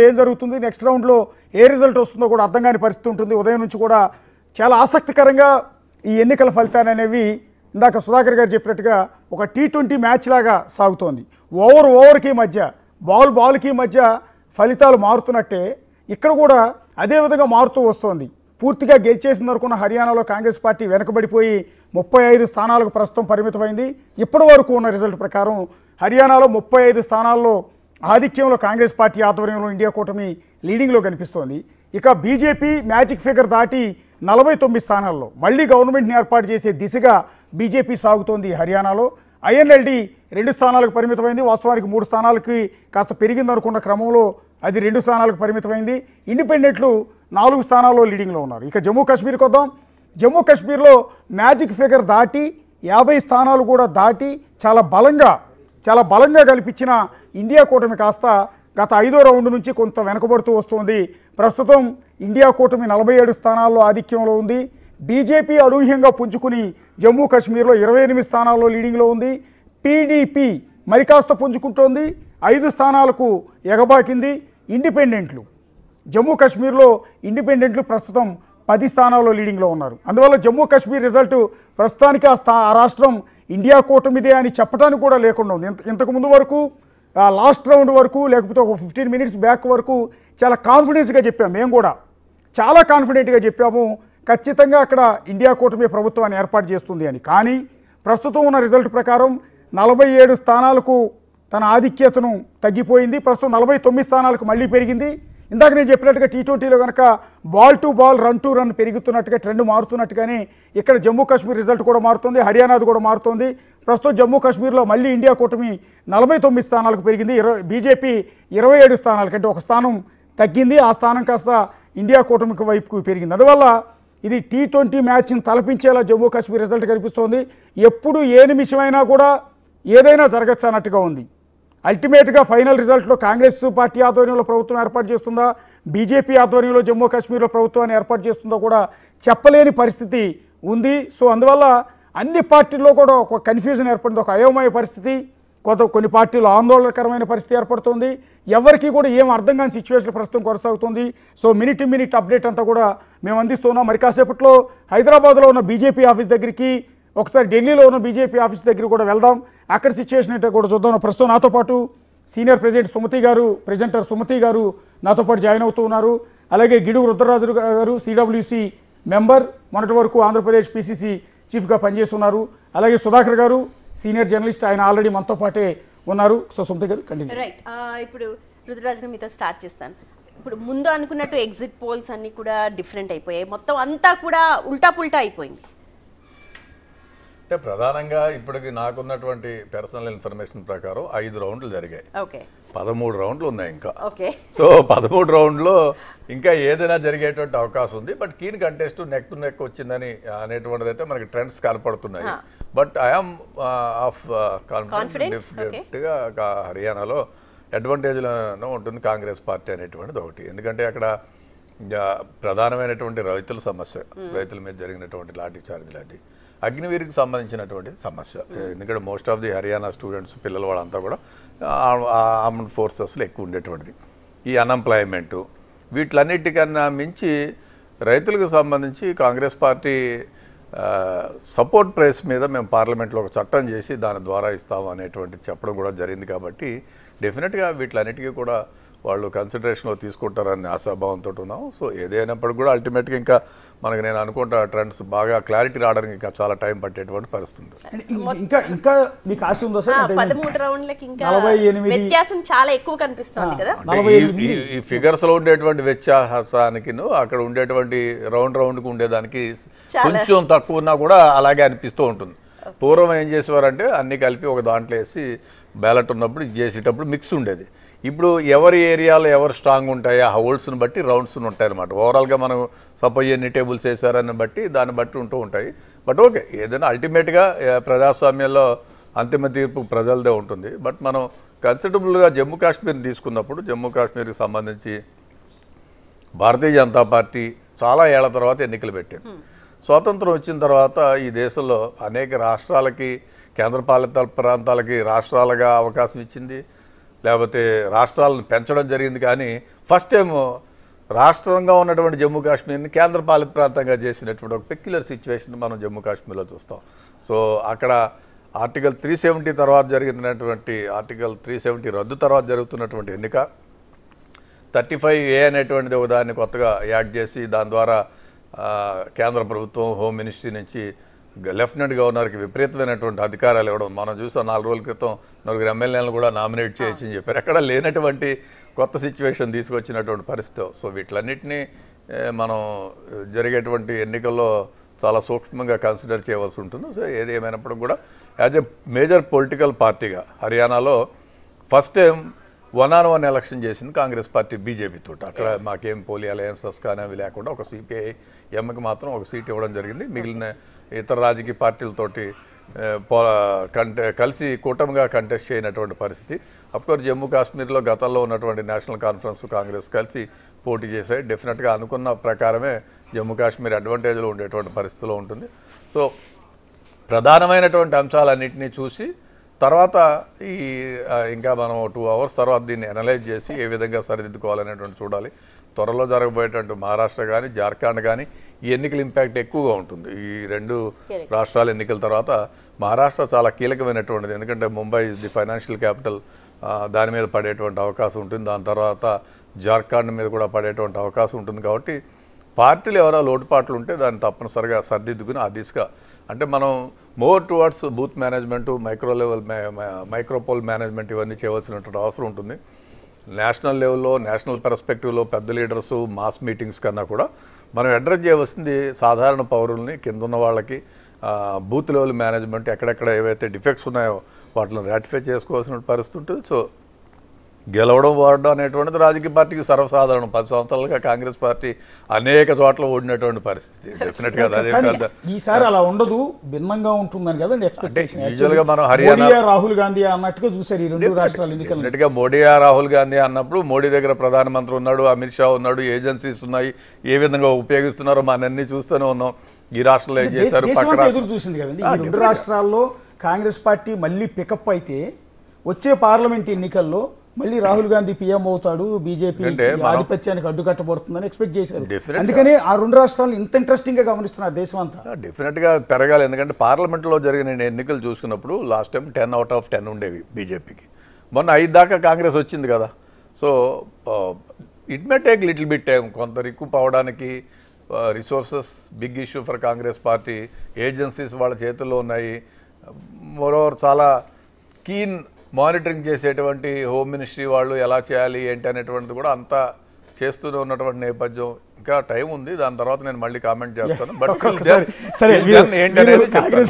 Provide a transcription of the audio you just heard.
ఏం జరుగుతుంది, నెక్స్ట్ రౌండ్లో ఏ రిజల్ట్ వస్తుందో కూడా అర్థం కాని పరిస్థితి ఉంటుంది. ఉదయం నుంచి కూడా చాలా ఆసక్తికరంగా ఈ ఎన్నికల ఫలితాలు అనేవి ఇందాక సుధాకర్ గారు చెప్పినట్టుగా ఒక T20 మ్యాచ్ లాగా సాగుతోంది. ఓవర్కి మధ్య బాల్కి మధ్య ఫలితాలు మారుతున్నట్టే ఇక్కడ కూడా అదే విధంగా మారుతూ వస్తోంది. పూర్తిగా గెలిచేసింది అనుకున్న హర్యానాలో కాంగ్రెస్ పార్టీ వెనకబడిపోయి 35 స్థానాలకు ప్రస్తుతం పరిమితమైంది. ఇప్పటి వరకు ఉన్న రిజల్ట్ ప్రకారం హర్యానాలో 35 స్థానాల్లో ఆధిక్యంలో కాంగ్రెస్ పార్టీ ఆధ్వర్యంలో ఇండియా కూటమి లీడింగ్లో కనిపిస్తోంది. ఇక బీజేపీ మ్యాజిక్ ఫిగర్ దాటి 49 స్థానాల్లో మళ్ళీ గవర్నమెంట్ని ఏర్పాటు చేసే దిశగా బీజేపీ సాగుతోంది హర్యానాలో. INLD 2 స్థానాలకు పరిమితమైంది. వాస్తవానికి 3 స్థానాలకి కాస్త పెరిగిందనుకున్న క్రమంలో అది 2 స్థానాలకు పరిమితమైంది. ఇండిపెండెంట్లు 4 స్థానాల్లో లీడింగ్లో ఉన్నారు. ఇక జమ్మూ కాశ్మీర్కి వద్దాం. జమ్మూ కాశ్మీర్లో మ్యాజిక్ ఫిగర్ దాటి 50 స్థానాలు కూడా దాటి చాలా బలంగా కల్పించిన ఇండియా కూటమి కాస్త గత 5వ రౌండ్ నుంచి కొంత వెనకబడుతూ వస్తుంది. ప్రస్తుతం ఇండియా కూటమి 47 స్థానాల్లో ఆధిక్యంలో ఉంది. బీజేపీ అనూహ్యంగా పుంజుకుని జమ్మూ కాశ్మీర్లో 28 స్థానాల్లో లీడింగ్లో ఉంది. PDP మరి కాస్త పుంజుకుంటోంది, 5 స్థానాలకు ఎగబాకింది. ఇండిపెండెంట్లు జమ్మూ కాశ్మీర్లో ఇండిపెండెంట్లు ప్రస్తుతం 10 స్థానాల్లో లీడింగ్లో ఉన్నారు. అందువల్ల జమ్మూ కాశ్మీర్ రిజల్ట్ ప్రస్తుతానికి ఆ రాష్ట్రం ఇండియా కూటమిదే అని చెప్పడానికి కూడా లేకుండా ఉంది. ఇంతకుముందు వరకు లాస్ట్ రౌండ్ వరకు లేకపోతే ఒక 15 మినిట్స్ బ్యాక్ వరకు చాలా కాన్ఫిడెన్స్గా చెప్పాము. మేము కూడా చాలా కాన్ఫిడెంట్గా చెప్పాము ఖచ్చితంగా అక్కడ ఇండియా కూటమి ప్రభుత్వాన్ని ఏర్పాటు చేస్తుంది అని. కానీ ప్రస్తుతం ఉన్న రిజల్ట్ ప్రకారం 47 స్థానాలకు తన ఆధిక్యతను తగ్గిపోయింది. ప్రస్తుతం 49 స్థానాలకు మళ్ళీ పెరిగింది. ఇందాక నేను చెప్పినట్టుగా T20లో కనుక ball to ball, run to run పెరుగుతున్నట్టుగా ట్రెండ్ మారుతున్నట్టుగానే ఇక్కడ జమ్మూ కాశ్మీర్ రిజల్ట్ కూడా మారుతుంది, హర్యానాది కూడా మారుతుంది. ప్రస్తుతం జమ్మూ కాశ్మీర్లో మళ్ళీ ఇండియా కూటమి 49 స్థానాలకు పెరిగింది. బీజేపీ 27 స్థానాల కంటే ఒక స్థానం తగ్గింది. ఆ స్థానం కాస్త ఇండియా కూటమికి వైపుకు పెరిగింది. అందువల్ల ఇది T20 మ్యాచ్ని తలపించేలా జమ్మూ కాశ్మీర్ రిజల్ట్ కనిపిస్తోంది. ఎప్పుడు ఏ నిమిషమైనా కూడా ఏదైనా జరగచ్చు అన్నట్టుగా ఉంది. అల్టిమేట్గా ఫైనల్ రిజల్ట్లో కాంగ్రెస్ పార్టీ ఆధ్వర్యంలో ప్రభుత్వం ఏర్పాటు చేస్తుందా, బీజేపీ ఆధ్వర్యంలో జమ్మూ కాశ్మీర్లో ప్రభుత్వాన్ని ఏర్పాటు చేస్తుందో కూడా చెప్పలేని పరిస్థితి ఉంది. సో అందువల్ల అన్ని పార్టీల్లో కూడా ఒక కన్ఫ్యూజన్ ఏర్పడింది, ఒక అయోమయ పరిస్థితి. కొన్ని పార్టీలు ఆందోళనకరమైన పరిస్థితి ఏర్పడుతుంది. ఎవరికి కూడా ఏం అర్థం కాని సిచ్యువేషన్ ప్రస్తుతం కొనసాగుతుంది. సో మినిట్ అప్డేట్ అంతా కూడా మేము అందిస్తున్నాం. మరి కాసేపట్లో హైదరాబాద్లో ఉన్న బీజేపీ ఆఫీస్ దగ్గరికి, ఒకసారి ఢిల్లీలో ఉన్న బీజేపీ ఆఫీస్ దగ్గర కూడా వెళ్దాం. అక్కడ సిచ్యువేషన్ ఏంటో కూడా చూద్దాం. ప్రస్తుతం నాతో పాటు సీనియర్ ప్రెజెంటర్ సుమతి గారు నాతో పాటు జాయిన్ అవుతూ ఉన్నారు. అలాగే గిడుగు రుద్రరాజు గారు CWC మెంబర్, మొన్నటి వరకు ఆంధ్రప్రదేశ్ PCC చీఫ్గా పనిచేస్తున్నారు. అలాగే సుధాకర్ గారు సీనియర్ జర్నలిస్ట్, ఆయన ఆల్రెడీ మనతో పాటే ఉన్నారు. సో సుమతి గారు కంటిన్యూ. రైట్, ఇప్పుడు రుద్రరాజు గారు మీతో స్టార్ట్ చేస్తాను. ఇప్పుడు ముందు అనుకున్నట్టు ఎగ్జిట్ పోల్స్ అన్నీ కూడా డిఫరెంట్ అయిపోయాయి, మొత్తం అంతా కూడా ఉల్టా పుల్టా అయిపోయింది. అంటే ప్రధానంగా ఇప్పటికి నాకున్నటువంటి పర్సనల్ ఇన్ఫర్మేషన్ ప్రకారం 5 రౌండ్లు జరిగాయి. 13 రౌండ్లు ఉన్నాయి ఇంకా. సో 13 రౌండ్లో ఇంకా ఏదైనా జరిగేటువంటి అవకాశం ఉంది. But keen contest neck to neck వచ్చిందని అనేటువంటిది అయితే మనకి ట్రెండ్స్ కనపడుతున్నాయి. బట్ ఐఎమ్ ఆఫ్ కాన్ఫిడెంట్ డెఫినెట్గా హర్యానాలో అడ్వాంటేజ్లోనే ఉంటుంది కాంగ్రెస్ పార్టీ అనేటువంటిది ఒకటి. ఎందుకంటే అక్కడ ప్రధానమైనటువంటి రైతుల సమస్య, రైతుల మీద జరిగినటువంటి లాఠీ చార్జీలు, అది అగ్నివీరికి సంబంధించినటువంటి సమస్య. ఎందుకంటే most of the Haryana students, పిల్లలు వాళ్ళంతా కూడా ఆర్మ్డ్ ఫోర్సెస్లో ఎక్కువ ఉండేటువంటిది. ఈ అన్ఎంప్లాయ్మెంటు, వీటిలన్నిటికన్నా మించి రైతులకు సంబంధించి కాంగ్రెస్ పార్టీ సపోర్ట్ ప్రైస్ మీద మేము పార్లమెంట్లో ఒక చట్టం చేసి దాని ద్వారా ఇస్తాము అనేటువంటిది చెప్పడం కూడా జరిగింది. కాబట్టి డెఫినెట్గా వీటిలన్నిటికీ కూడా వాళ్ళు కన్సిడరేషన్లో తీసుకుంటారని ఆశాభావంతో ఉన్నాం. సో ఏదైనప్పటికి కూడా అల్టిమేట్గా ఇంకా మనకి నేను అనుకుంటా ట్రెండ్స్ బాగా క్లారిటీ రావడానికి ఇంకా చాలా టైం పట్టేటువంటి పరిస్థితి. ఇంకా మీకు ఆశ ఉందా సార్? 13 రౌండ్లకి ఇంకా వ్యత్యాసం చాలా ఎక్కువ కనిపిస్తుంది కదా. ఈ ఫిగర్స్లో ఉండేటువంటి వ్యత్యాసానికి అక్కడ ఉండేటువంటి రౌండ్కి ఉండేదానికి కొంచెం తక్కువ ఉన్నా కూడా అలాగే అనిపిస్తూ ఉంటుంది. పూర్వం ఏం చేసేవారంటే అన్ని కలిపి ఒక దాంట్లో వేసి బ్యాలెట్ ఉన్నప్పుడు చేసేటప్పుడు మిక్స్ ఉండేది. ఇప్పుడు ఎవరి ఏరియాలో ఎవరు స్ట్రాంగ్ ఉంటాయి ఆ హోల్డ్స్ని బట్టి రౌండ్స్ని ఉంటాయి అన్నమాట. ఓవరాల్గా మనం సపోజ్ ఎన్ని టేబుల్స్ వేసారని బట్టి దాన్ని బట్టి ఉంటూ ఉంటాయి. బట్ ఓకే, ఏదైనా అల్టిమేట్గా ప్రజాస్వామ్యంలో అంతిమ తీర్పు ప్రజలదే ఉంటుంది. బట్ మనం కన్సిడరబుల్గా జమ్మూ కాశ్మీర్ని తీసుకున్నప్పుడు జమ్మూ కాశ్మీర్కి సంబంధించి భారతీయ జనతా పార్టీ చాలా ఏళ్ల తర్వాత ఎన్నికలు పెట్టింది. స్వాతంత్రం వచ్చిన తర్వాత ఈ దేశంలో అనేక రాష్ట్రాలకి, కేంద్రపాలిత ప్రాంతాలకి రాష్ట్రాలుగా అవకాశం ఇచ్చింది. లేకపోతే రాష్ట్రాలను పెంచడం జరిగింది. కానీ ఫస్ట్ టైం రాష్ట్రంగా ఉన్నటువంటి జమ్మూ కాశ్మీర్ని కేంద్రపాలిత ప్రాంతంగా చేసినటువంటి ఒక పెక్యులర్ సిచ్యువేషన్ మనం జమ్మూ కాశ్మీర్లో చూస్తాం. సో అక్కడ ఆర్టికల్ 370 తర్వాత జరిగినటువంటి ఆర్టికల్ 370 రద్దు తర్వాత జరుగుతున్నటువంటి ఎన్నిక 35A అనేటువంటిది ఒక దాన్ని కొత్తగా యాడ్ చేసి దాని ద్వారా కేంద్ర ప్రభుత్వం హోమ్ మినిస్ట్రీ నుంచి లెఫ్టినెంట్ గవర్నర్కి విపరీతమైనటువంటి అధికారాలు ఇవ్వడం మనం చూసాం. 4 రోజుల క్రితం 4 ఎమ్మెల్యేలను కూడా నామినేట్ చేయొచ్చు అని చెప్పారు. ఎక్కడ లేనటువంటి కొత్త సిచ్యువేషన్ తీసుకొచ్చినటువంటి పరిస్థితి. సో వీటిలన్నింటినీ మనం జరిగేటువంటి ఎన్నికల్లో చాలా సూక్ష్మంగా కన్సిడర్ చేయవలసి ఉంటుంది. సో ఏది ఏమైనప్పుడు కూడా యాజ్ ఎ మేజర్ పొలిటికల్ పార్టీగా హర్యానాలో ఫస్ట్ టైం 1-on-1 ఎలక్షన్ చేసింది కాంగ్రెస్ పార్టీ బీజేపీతో. అక్కడ మాకేం పోలీ అలయన్సెస్ కానీ అవి లేకుండా ఒక CPI-Mకి మాత్రం ఒక సీట్ ఇవ్వడం జరిగింది. మిగిలిన ఇతర రాజకీయ పార్టీలతోటి కలిసి కూటమిగా కంటెస్ట్ చేయనటువంటి పరిస్థితి. అఫ్కోర్స్ జమ్మూ కాశ్మీర్లో గతంలో ఉన్నటువంటి నేషనల్ కాన్ఫరెన్స్ కాంగ్రెస్ కలిసి పోటీ చేశాయి. డెఫినెట్గా అనుకున్న ప్రకారమే జమ్మూ కాశ్మీర్ అడ్వాంటేజ్లో ఉండేటువంటి పరిస్థితిలో ఉంటుంది. సో ప్రధానమైనటువంటి అంశాలన్నింటినీ చూసి తర్వాత ఇంకా మనం 2 hours తర్వాత దీన్ని అనలైజ్ చేసి ఏ విధంగా సరిదిద్దుకోవాలనేటువంటి చూడాలి. త్వరలో జరగబోయేటువంటి మహారాష్ట్ర కానీ జార్ఖండ్ కానీ ఈ ఎన్నికల ఇంపాక్ట్ ఎక్కువగా ఉంటుంది. ఈ 2 రాష్ట్రాల ఎన్నికల తర్వాత మహారాష్ట్ర చాలా కీలకమైనటువంటిది. ఎందుకంటే Mumbai is the financial capital, దాని మీద పడేటువంటి అవకాశం ఉంటుంది. దాని తర్వాత జార్ఖండ్ మీద కూడా పడేటువంటి అవకాశం ఉంటుంది. కాబట్టి పార్టీలు ఎవరైనా లోటుపాట్లు ఉంటే దాన్ని తప్పనిసరిగా సరిదిద్దుకుని ఆ దిశగా అంటే మనం more towards booth management micro poll management ఇవన్నీ చేయవలసినటువంటి అవసరం ఉంటుంది. నేషనల్ లెవెల్లో నేషనల్ పర్స్పెక్టివ్లో పెద్ద లీడర్సు మాస్ మీటింగ్స్ కన్నా కూడా మనం అడ్రస్ చేయవలసింది సాధారణ పౌరుల్ని, కింద ఉన్న వాళ్ళకి బూత్ లెవెల్ మేనేజ్మెంట్ ఎక్కడెక్కడ ఏవైతే డిఫెక్ట్స్ ఉన్నాయో వాటిని రాటిఫై చేసుకోవాల్సిన పరిస్థితి ఉంటుంది. సో గెలవడం ఓడడం అనేటువంటిది రాజకీయ పార్టీకి సర్వసాధారణం. 10 సంవత్సరాలుగా కాంగ్రెస్ పార్టీ అనేక చోట్ల ఓడినటువంటి పరిస్థితి. డెఫినెట్గా అదే పెద్ద ఈసారి అలా ఉండదు, భిన్నంగా ఉంటుందని కదండి ఎక్స్పెక్టేషన్. యూజువల్గా మనం హర్యానా రాహుల్ గాంధీ అన్నట్టుగా చూసారు ఈ 2 రాష్ట్రాల ఎన్నికలు. డెఫినెట్గా మోడీయా రాహుల్ గాంధీ అన్నప్పుడు మోడీ దగ్గర ప్రధానమంత్రి ఉన్నాడు, అమిత్ షా ఉన్నాడు, ఏజెన్సీస్ ఉన్నాయి, ఏ విధంగా ఉపయోగిస్తున్నారో మనన్నీ చూస్తూనే ఉన్నాం. ఈ రాష్ట్రంలో ఏం చేశారు ఎదురు చూసింది కదండి. ఈ 2 రాష్ట్రాల్లో కాంగ్రెస్ పార్టీ మళ్ళీ పికప్ అయితే వచ్చే పార్లమెంట్ ఎన్నికల్లో మళ్ళీ రాహుల్ గాంధీ పీఎం అవుతాడు, బీజేపీ ఆధిపత్యానికి అడ్డుకట్టబడుతుందని ఎక్స్పెక్ట్ చేశారు. అందుకని ఆ 2 రాష్ట్రాలు ఇంత ఇంట్రెస్టింగ్ గా గమనిస్తున్నారు దేశం అంతా. డెఫినెట్ గా పెరగాలి. ఎందుకంటే పార్లమెంట్లో జరిగిన ఎన్నికలు చూసుకున్నప్పుడు లాస్ట్ టైం 10 out of 10 ఉండేవి బీజేపీకి. మొన్న 5 దాకా కాంగ్రెస్ వచ్చింది కదా. So it may take little bit time. కొంత రికూప్ అవడానికి resources big issue for Congress party. Agencies వాళ్ళ చేతుల్లో ఉన్నాయి. మోరోవర్ చాలా కీన్ మానిటరింగ్ చేసేటువంటి హోమ్ మినిస్ట్రీ వాళ్ళు ఎలా చేయాలి ఏంటి అనేటువంటిది కూడా అంతా చేస్తూనే ఉన్నటువంటి నేపథ్యం. ఇంకా టైం ఉంది, దాని తర్వాత నేను మళ్ళీ కామెంట్ చేస్తాను. బట్ ఏంటనేది చెప్తాను.